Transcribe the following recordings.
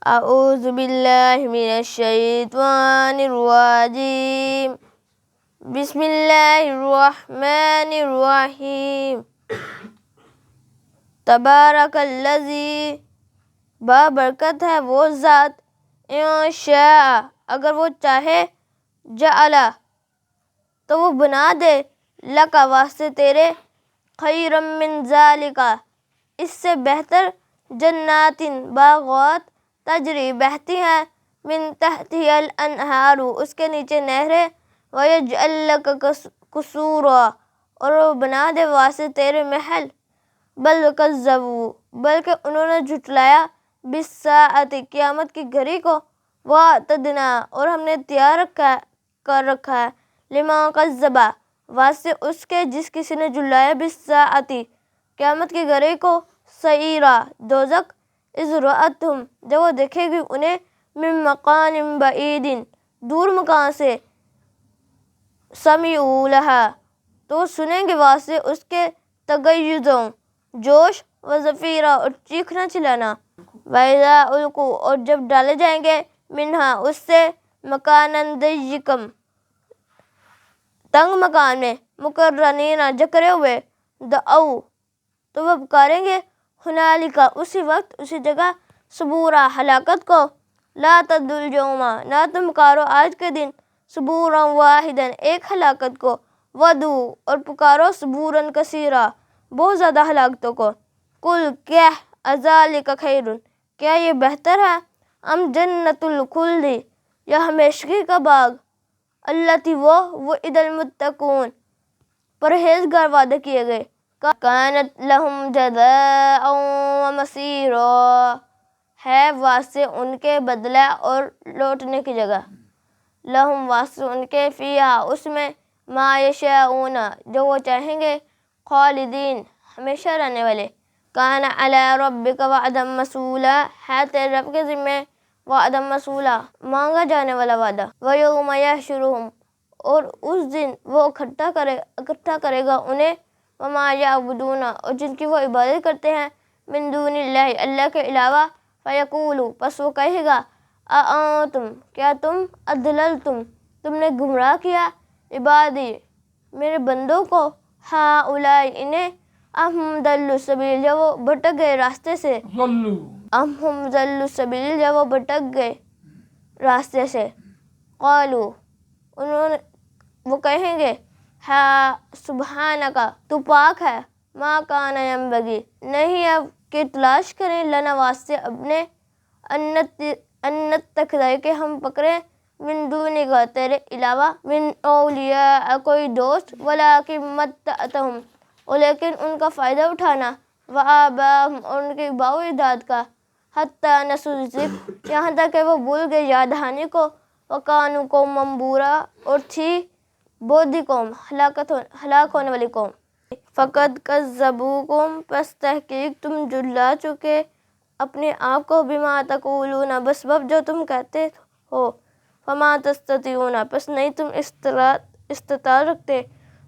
اعوذ باللہ من الشیطان الرجیم بسم اللہ الرحمن الرحیم تبارک الذی بابرکت ہے وہ ذات ان شاء اگر وہ چاہے جعل تو وہ بنا دے لک واسطے تیرے خیرا من ذالک اس سے بہتر جنات باغات تجری بہتی ہیں من تحتہا الانہار اس کے نیچے نہریں ویجعل لک قصورا اور وہ بنا دے واسطے تیرے محل بل کذبوا بلکہ انہوں نے جھٹلایا بالساعۃ قیامت کی گھڑی کو واعتدنا اور ہم نے تیار کر رکھا ہے لمن کذب واسطے اس کے جس کسی نے جھٹلایا بالساعۃ قیامت کی گھڑی کو سعیرا دوزخ اذ رأتہم جب وہ دیکھے گی انہیں من مکان بعید دور مکان سے سمعوا لہا تو سنیں گے واسطے اس کے تغیظوں جوش و زفیرا اور چیخنا چلانا وَإِذَا أُلْقُوا اور جب ڈالے جائیں گے منہا اس سے مکانًا ضیقًا تنگ مکان میں مقرنین جکڑے ہوئے دعوا تو وہ پکاریں گے ہنالک اسی وقت اسی جگہ ثبورا ہلاکت کو لا تدعوا اليوم نہ تم پکارو آج کے دن ثبورا واحدا ایک ہلاکت کو ودعوا اور پکارو ثبورا کثیرا بہت زیادہ ہلاکتوں کو قل کہہ اذالک خیر کیا یہ بہتر ہے ام جنت الخلد یا ہمیشگی کا باغ التی وہ وعد المتقون پرہیزگار وعدے کیے گئے کانت لہم جزاء ومصیرا ہے واسطے ان کے بدلہ اور لوٹنے کی جگہ لہم واسطے ان کے فیہا اس میں ما یشاءون جو وہ چاہیں گے خالدین ہمیشہ رہنے والے کان علی ربک وعدا مسئولا ہے تیرے رب کے ذمہ وعدا مسئولا مانگا جانے والا وعدہ ویوم یحشرہم اور اس دن وہ اکٹھا کرے گا انہیں وما یعبدون اور جن کی وہ عبادت کرتے ہیں من دون اللہ اللہ کے علاوہ فیقول پس وہ کہے گا اانتم کیا تم اضللتم تم نے گمراہ کیا عبادی میرے بندوں کو ہؤلاء انہیں ام ہم ضلوا السبیل جب وہ بھٹک گئے راستے سے ام ہم ضلوا السبیل جب وہ بھٹک گئے راستے سے قالوا وہ کہیں گے ہاں سبحانک تو پاک ہے ما کان ینبغی نہیں اب کہ تلاش کریں لنا واسطے اپنے ان نتخذ کہ ہم پکڑیں من دونک تیرے علاوہ من اولیاء کوئی دوست ولکن متعتہم لیکن ان کا فائدہ اٹھانا وآباءہم اور ان کے باؤ اجداد کا حتی نسوا الذکر یہاں تک کہ وہ بھول گئے یاد دہانی کو وکانوا قوما بورا اور تھی بودھی قوم ہلاک ہونے والی قوم فقد کذبوکم پس تحقیق تم جھٹلا چکے اپنے آپ کو بما تقولون بسبب جو تم کہتے ہو فما تستطیعون پس نہیں تم استطاعت رکھتے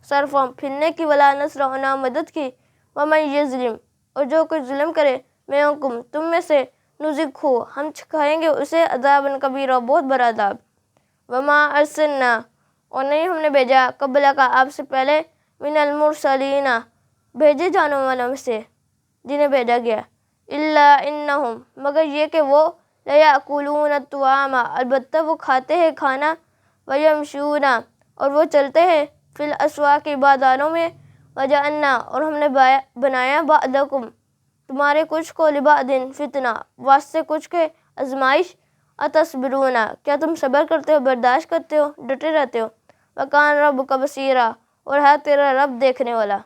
صرفا پھرنے کی ولا نصرا نہ مدد کی ومن یظلم اور جو کچھ ظلم کرے منکم تم میں سے نذقہ ہم چکھائیں گے اسے عذابا کبیرا بہت بڑا عذاب وما ارسلنا اور نہیں ہم نے بھیجا قبل کا آپ سے پہلے من المرسلین بھیجے جانے والوں میں سے جنہیں بھیجا گیا الا انہم مگر یہ کہ وہ لیاکلون الطعام البتہ وہ کھاتے ہیں کھانا ویمشون اور وہ چلتے ہیں فی الاسواق بازاروں میں وجعلنا اور ہم نے بنایا بعضکم تمہارے کچھ کو لبعض فتنہ واسطے کچھ کے آزمائش اتصبرون کیا تم صبر کرتے ہو برداشت کرتے ہو ڈٹے رہتے ہو وکان ربک بصیرا اور ہے تیرا رب دیکھنے والا